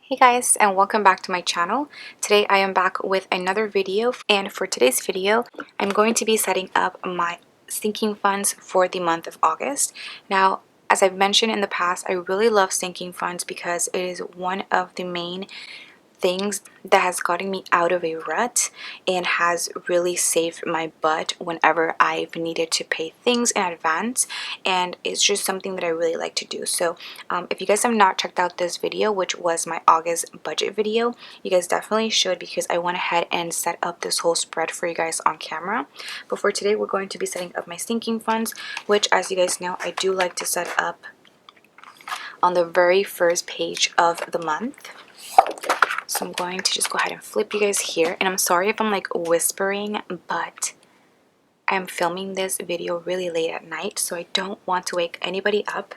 Hey guys, and welcome back to my channel. Today I am back with another video, and for today's video I'm going to be setting up my sinking funds for the month of August. Now, as I've mentioned in the past, I really love sinking funds because it is one of the main things that has gotten me out of a rut and has really saved my butt whenever I've needed to pay things in advance, and it's just something that I really like to do. So if you guys have not checked out this video, which was my August budget video, you guys definitely should, because I went ahead and set up this whole spread for you guys on camera. But for today we're going to be setting up my sinking funds, which, as you guys know, I do like to set up on the very first page of the month. So I'm going to just go ahead and flip you guys here, and I'm sorry if I'm like whispering, but I'm filming this video really late at night, so I don't want to wake anybody up.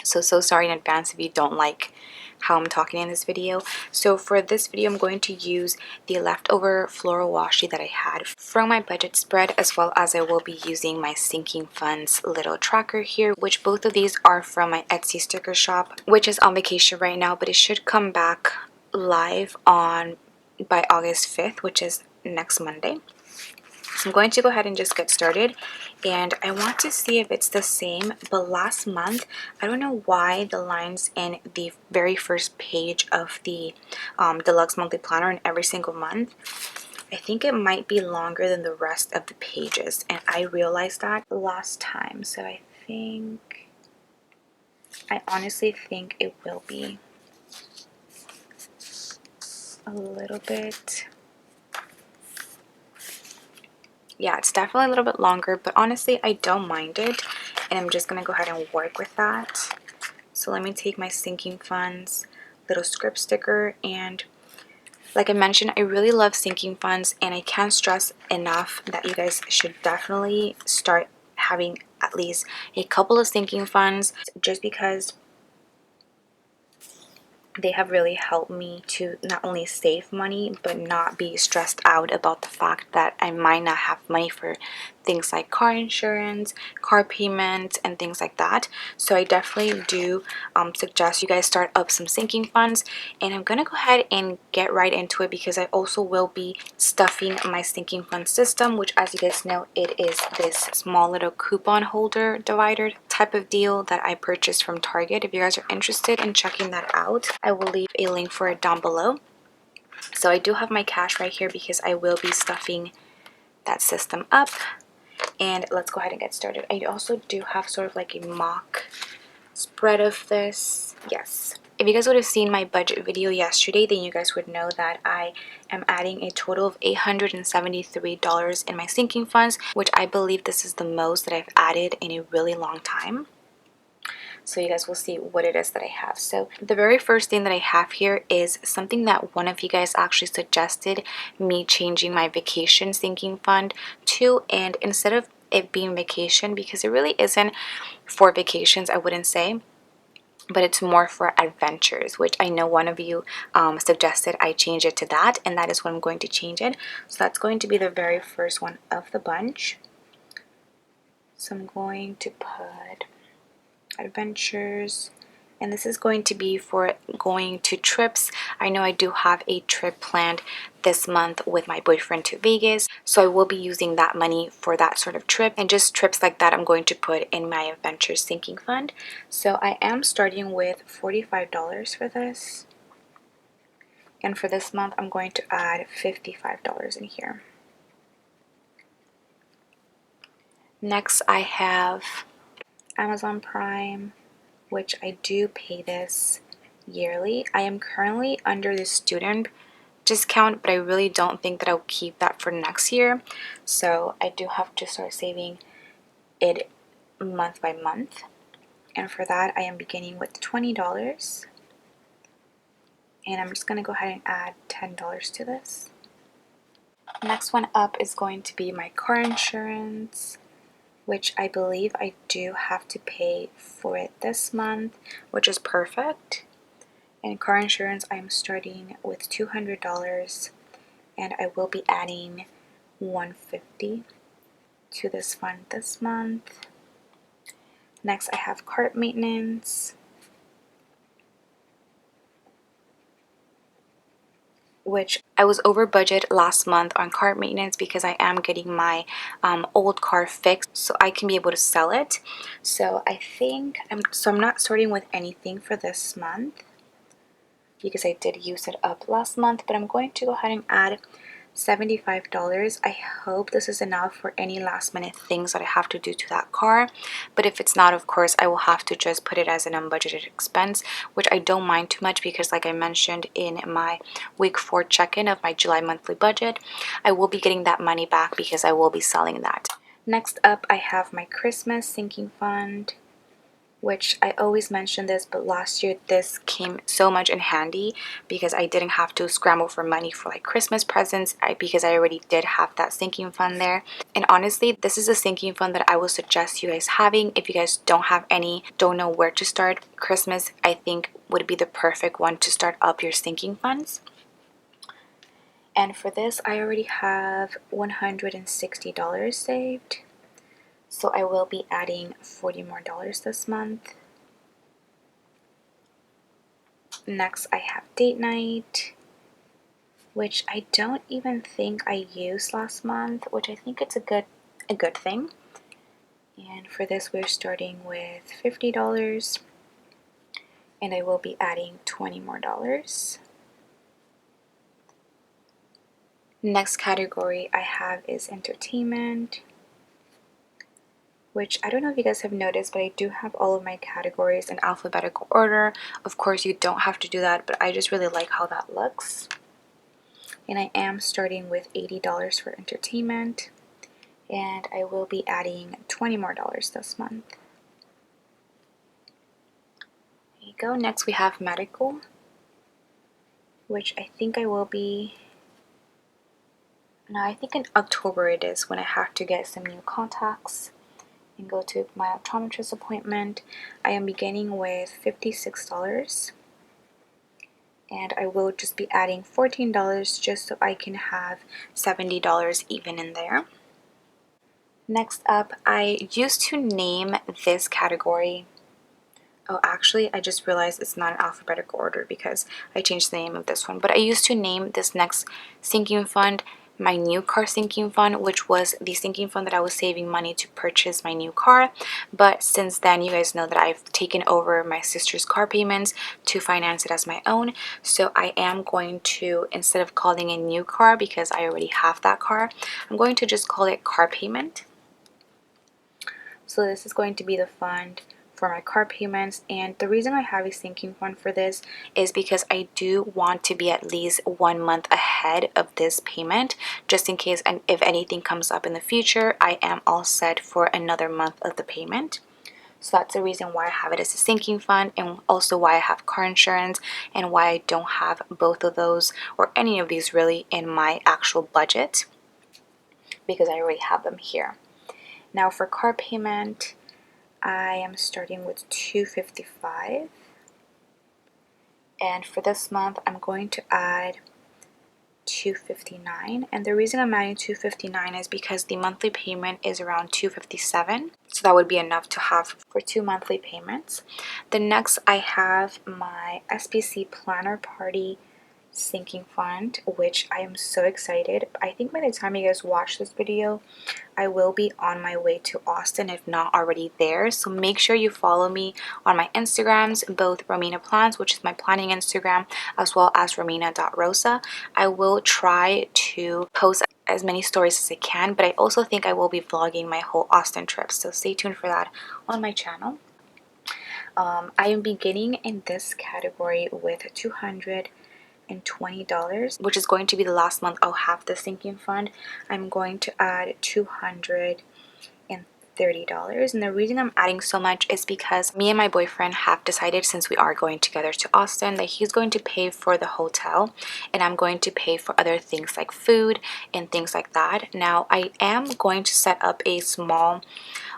So sorry in advance if you don't like how I'm talking in this video. So for this video I'm going to use the leftover floral washi that I had from my budget spread, as well as I will be using my sinking funds little tracker here, which both of these are from my Etsy sticker shop, which is on vacation right now, but it should come back live on by August 5th, which is next Monday. So I'm going to go ahead and just get started, and I want to see if it's the same, but last month I don't know why the lines in the very first page of the deluxe monthly planner in every single month, I think it might be longer than the rest of the pages, and I realized that last time. So I honestly think it will be a little bit, yeah, it's definitely a little bit longer, but honestly I don't mind it, and I'm just gonna go ahead and work with that. So let me take my sinking funds little script sticker, and like I mentioned, I really love sinking funds, and I can't stress enough that you guys should definitely start having at least a couple of sinking funds, just because they have really helped me to not only save money but not be stressed out about the fact that I might not have money for things like car insurance, car payments, and things like that. So I definitely do suggest you guys start up some sinking funds, and I'm gonna go ahead and get right into it, because I also will be stuffing my sinking fund system, which, as you guys know, it is this small little coupon holder divider type of deal that I purchased from Target. If you guys are interested in checking that out, I will leave a link for it down below. So I do have my cash right here because I will be stuffing that system up. And let's go ahead and get started. I also do have sort of like a mock spread of this. Yes. If you guys would have seen my budget video yesterday, then you guys would know that I am adding a total of $873 in my sinking funds, which I believe this is the most that I've added in a really long time. So you guys will see what it is that I have. So the very first thing that I have here is something that one of you guys actually suggested me changing my vacation sinking fund to, and instead of it being vacation, because it really isn't for vacations, I wouldn't say, but it's more for adventures, which I know one of you suggested I change it to that, and that is what I'm going to change it. So that's going to be the very first one of the bunch. So I'm going to put adventures, and this is going to be for going to trips. I know I do have a trip planned this month with my boyfriend to Vegas, so I will be using that money for that sort of trip, and just trips like that I'm going to put in my adventures sinking fund. So I am starting with $45 for this, and for this month I'm going to add $55 in here. Next I have Amazon Prime, which I do pay this yearly. I am currently under the student discount, but I really don't think that I'll keep that for next year. So I do have to start saving it month by month. And for that, I am beginning with $20. And I'm just going to go ahead and add $10 to this. Next one up is going to be my car insurance, which I believe I do have to pay for it this month, which is perfect. And car insurance, I'm starting with $200, and I will be adding $150 to this fund this month. Next, I have cart maintenance, which I was over budget last month on car maintenance because I am getting my old car fixed so I can be able to sell it. So I think I'm not starting with anything for this month because I did use it up last month, but I'm going to go ahead and add $75. I hope this is enough for any last minute things that I have to do to that car, but if it's not, of course I will have to just put it as an unbudgeted expense, which I don't mind too much because, like I mentioned in my week 4 check-in of my July monthly budget, I will be getting that money back because I will be selling that. Next up, I have my Christmas sinking fund, which I always mention this, but last year this came so much in handy because I didn't have to scramble for money for like Christmas presents because I already did have that sinking fund there. And honestly, this is a sinking fund that I would suggest you guys having. If you guys don't have any, don't know where to start, Christmas I think would be the perfect one to start up your sinking funds. And for this, I already have $160 saved. So I will be adding $40 more this month. Next, I have date night, which I don't even think I used last month, which I think it's a good thing. And for this, we're starting with $50, and I will be adding $20 more. Next category I have is entertainment, which I don't know if you guys have noticed, but I do have all of my categories in alphabetical order. Of course, you don't have to do that, but I just really like how that looks. And I am starting with $80 for entertainment, and I will be adding $20 more this month. There you go. Next we have medical, which I think I will be, no, I think in October it is when I have to get some new contacts and go to my optometrist appointment. I am beginning with $56, and I will just be adding $14 just so I can have $70 even in there. Next up, I used to name this category, oh actually I just realized it's not in alphabetical order because I changed the name of this one, but I used to name this next sinking fund my new car sinking fund, which was the sinking fund that I was saving money to purchase my new car. But since then, you guys know that I've taken over my sister's car payments to finance it as my own. So I am going to, instead of calling it new car because I already have that car, I'm going to just call it car payment. So this is going to be the fund for my car payments, and the reason I have a sinking fund for this is because I do want to be at least 1 month ahead of this payment, just in case, and if anything comes up in the future, I am all set for another month of the payment. So that's the reason why I have it as a sinking fund, and also why I have car insurance, and why I don't have both of those or any of these really in my actual budget, because I already have them here. Now for car payment, I am starting with $255, and for this month I'm going to add $259, and the reason I'm adding $259 is because the monthly payment is around $257, so that would be enough to have for 2 monthly payments. The next I have my SPC Planner Party sinking fund, which I am so excited. I think by the time you guys watch this video, I will be on my way to Austin, if not already there. So make sure you follow me on my Instagrams, both Romina Plans, which is my planning Instagram, as well as romina.rosa. I will try to post as many stories as I can, but I also think I will be vlogging my whole Austin trip, so stay tuned for that on my channel. I am beginning in this category with $220, which is going to be the last month I'll have the sinking fund. I'm going to add $230, and the reason I'm adding so much is because me and my boyfriend have decided, since we are going together to Austin, that he's going to pay for the hotel and I'm going to pay for other things like food and things like that. Now I am going to set up a small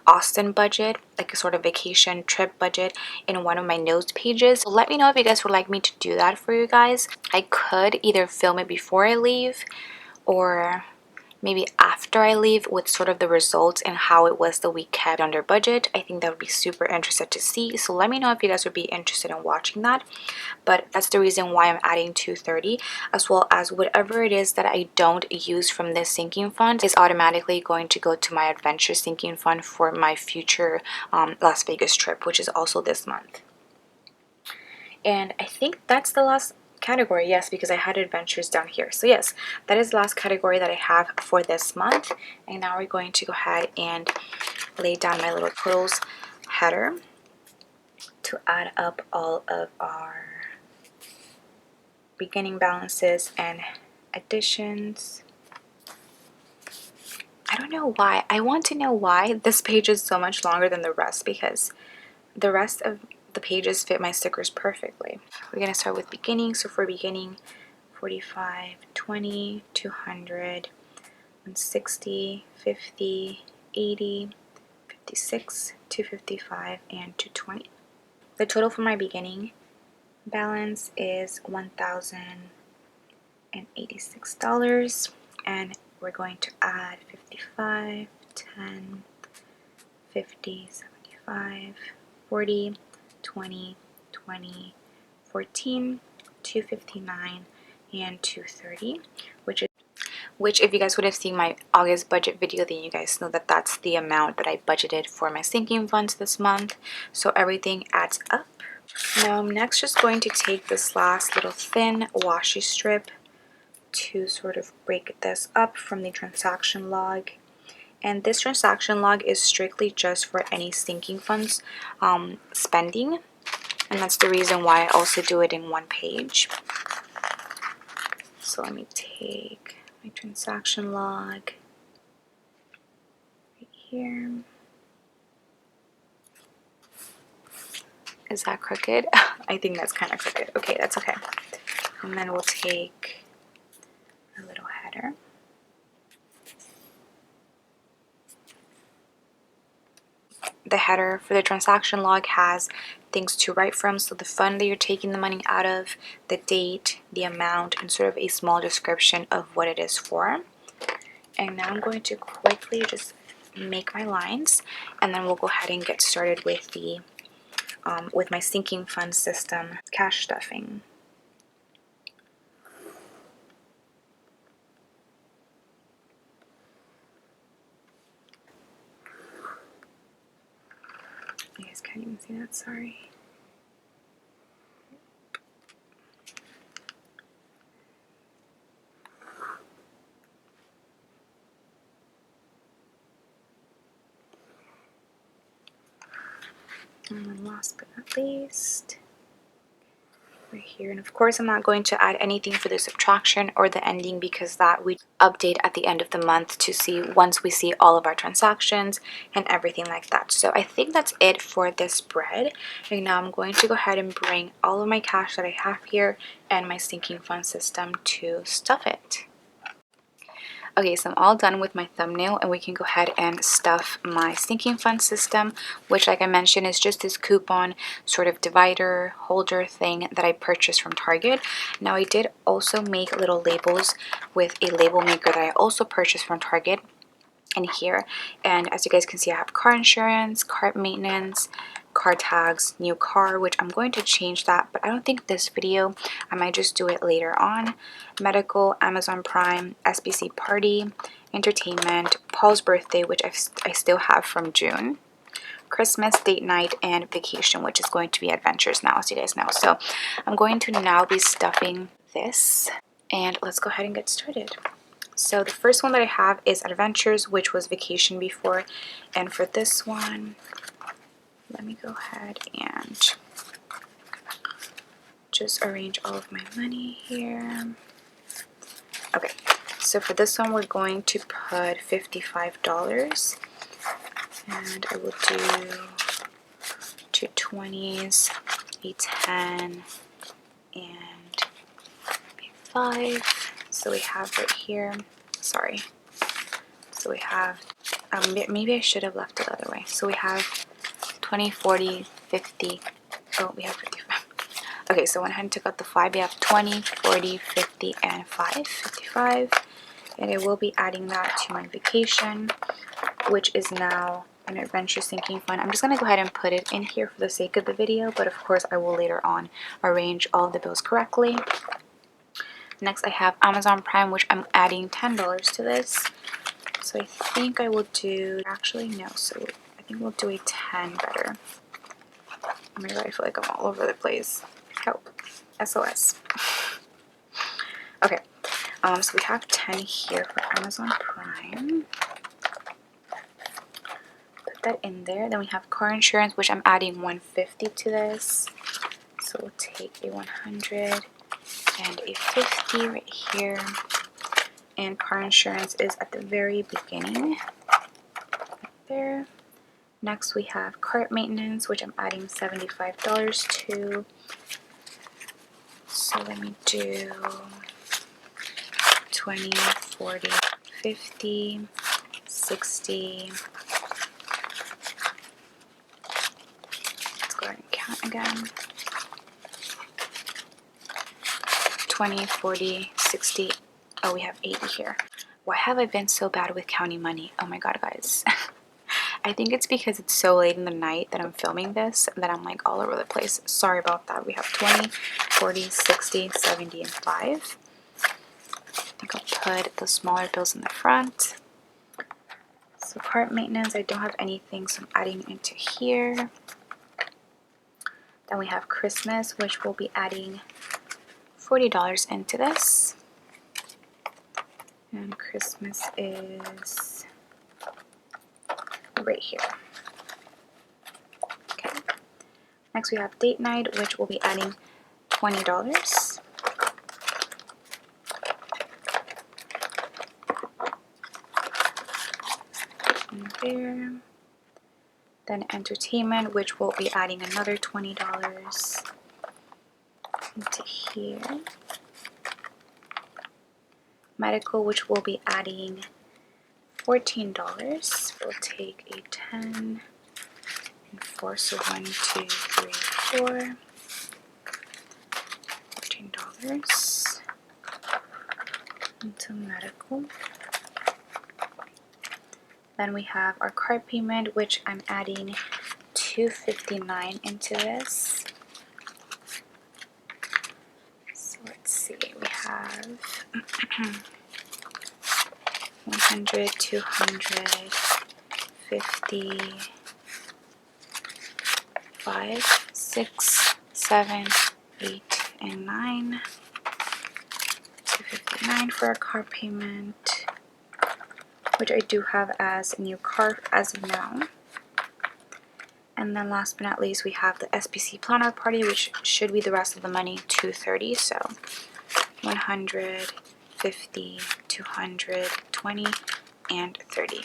Austin budget, like a sort of vacation trip budget, in one of my notes pages. So let me know if you guys would like me to do that for you guys. I could either film it before I leave, or maybe after I leave with sort of the results and how it was the week kept under budget. I think that would be super interested to see. So let me know if you guys would be interested in watching that. But that's the reason why I'm adding 230, as well as whatever it is that I don't use from this sinking fund is automatically going to go to my adventure sinking fund for my future Las Vegas trip, which is also this month. And I think that's the last category. Yes, because I had adventures down here. So yes, that is the last category that I have for this month. And now we're going to go ahead and lay down my little totals header to add up all of our beginning balances and additions. I don't know why. I want to know why this page is so much longer than the rest, because the rest of the pages fit my stickers perfectly. We're going to start with beginning. So for beginning, 45, 20, 200, 160, 50, 80, 56, 255, and 220. The total for my beginning balance is $1,086, and we're going to add 55, 10, 50, 75, 40, 20, 20, 14, 259, and 230, which if you guys would have seen my August budget video, then you guys know that that's the amount that I budgeted for my sinking funds this month. So everything adds up. Now I'm next just going to take this last little thin washi strip to sort of break this up from the transaction log. And this transaction log is strictly just for any sinking funds spending. And that's the reason why I also do it in one page. So let me take my transaction log right here. Is that crooked? I think that's kind of crooked. Okay, that's okay. And then we'll take a little header. The header for the transaction log has things to write from, so the fund that you're taking the money out of, the date, the amount, and sort of a small description of what it is for. And now I'm going to quickly just make my lines, and then we'll go ahead and get started with the with my sinking fund system cash stuffing. You guys can't even see that, sorry. And then last but not least, right here. And of course I'm not going to add anything for the subtraction or the ending, because that we update at the end of the month to see once we see all of our transactions and everything like that. So I think that's it for this spread. And now I'm going to go ahead and bring all of my cash that I have here and my sinking fund system to stuff it. Okay, so I'm all done with my thumbnail, and we can go ahead and stuff my sinking fund system, which, like I mentioned, is just this coupon sort of divider holder thing that I purchased from Target. Now I did also make little labels with a label maker that I also purchased from Target in here, and as you guys can see, I have car insurance, car maintenance, car tags, new car, which I'm going to change that, but I don't think this video, I might just do it later on. Medical, Amazon Prime, SBC party, entertainment, Paul's birthday, which I still have from June, Christmas, date night, and vacation, which is going to be adventures now, as you guys know. So I'm going to now be stuffing this, and let's go ahead and get started. So the first one that I have is adventures, which was vacation before, and for this one, let me go ahead and just arrange all of my money here. Okay, so for this one, we're going to put $55, and I will do 2 20s, a 10, and a 5. So we have right here, sorry. So we have, maybe I should have left it the other way. So we have 20, 40, 50. Oh, we have 55. Okay, so I went ahead and took out the 5. We have 20, 40, 50, and 5. 55. And I will be adding that to my vacation, which is now an adventure sinking fund. I'm just going to go ahead and put it in here for the sake of the video, but of course I will later on arrange all of the bills correctly. Next I have Amazon Prime, which I'm adding $10 to this. So I think I will do, actually no, so I think we'll do a 10 better. Oh my god, I feel like I'm all over the place. Help. SOS. Okay, so we have 10 here for Amazon Prime. Put that in there. Then we have car insurance, which I'm adding 150 to this. So we'll take a 100 and a 50 right here. And car insurance is at the very beginning. Right there. Next we have cart maintenance, which I'm adding $75 to. So let me do 20, 40, 50, 60. Let's go ahead and count again. 20, 40, 60. Oh, we have 80 here. Why have I been so bad with counting money? Oh my god, guys. I think it's because it's so late in the night that I'm filming this that I'm like all over the place. Sorry about that. We have 20, 40, 60, 70, and 5. I think I'll put the smaller bills in the front. So cart maintenance, I don't have anything, so I'm adding into here. Then we have Christmas, which we'll be adding $40 into this. And Christmas is right here. Okay. Next we have date night, which we'll be adding $20. In there. Then entertainment, which we'll be adding another $20 into here. Medical, which we'll be adding $14. We'll take a 10 and 4, so 1, 2, 3, 4. $14 into medical. Then we have our card payment, which I'm adding $259 into this. So let's see, we have 100, 200, 50, 5, 6, 7, 8, and 9. $259 for our car payment, which I do have as a new car as of now. And then last but not least, we have the SPC planner party, which should be the rest of the money, $230. So 100, 50, 200, 20, and 30.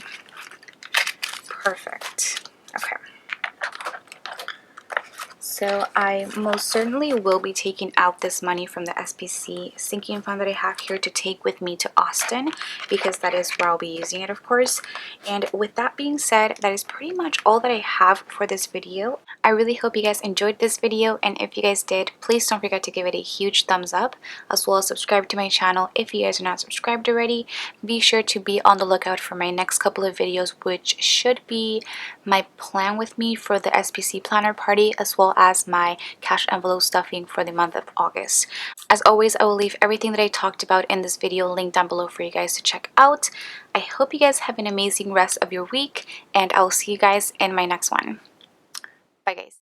Perfect. Okay. So I most certainly will be taking out this money from the SPC sinking fund that I have here to take with me to Austin, because that is where I'll be using it, of course. And with that being said, that is pretty much all that I have for this video. I really hope you guys enjoyed this video, and if you guys did, please don't forget to give it a huge thumbs up, as well as subscribe to my channel if you guys are not subscribed already. Be sure to be on the lookout for my next couple of videos, which should be my plan with me for the SPC planner party, as well as my cash envelope stuffing for the month of August. As always, I will leave everything that I talked about in this video linked down below for you guys to check out. I hope you guys have an amazing rest of your week, and I will see you guys in my next one. Bye guys.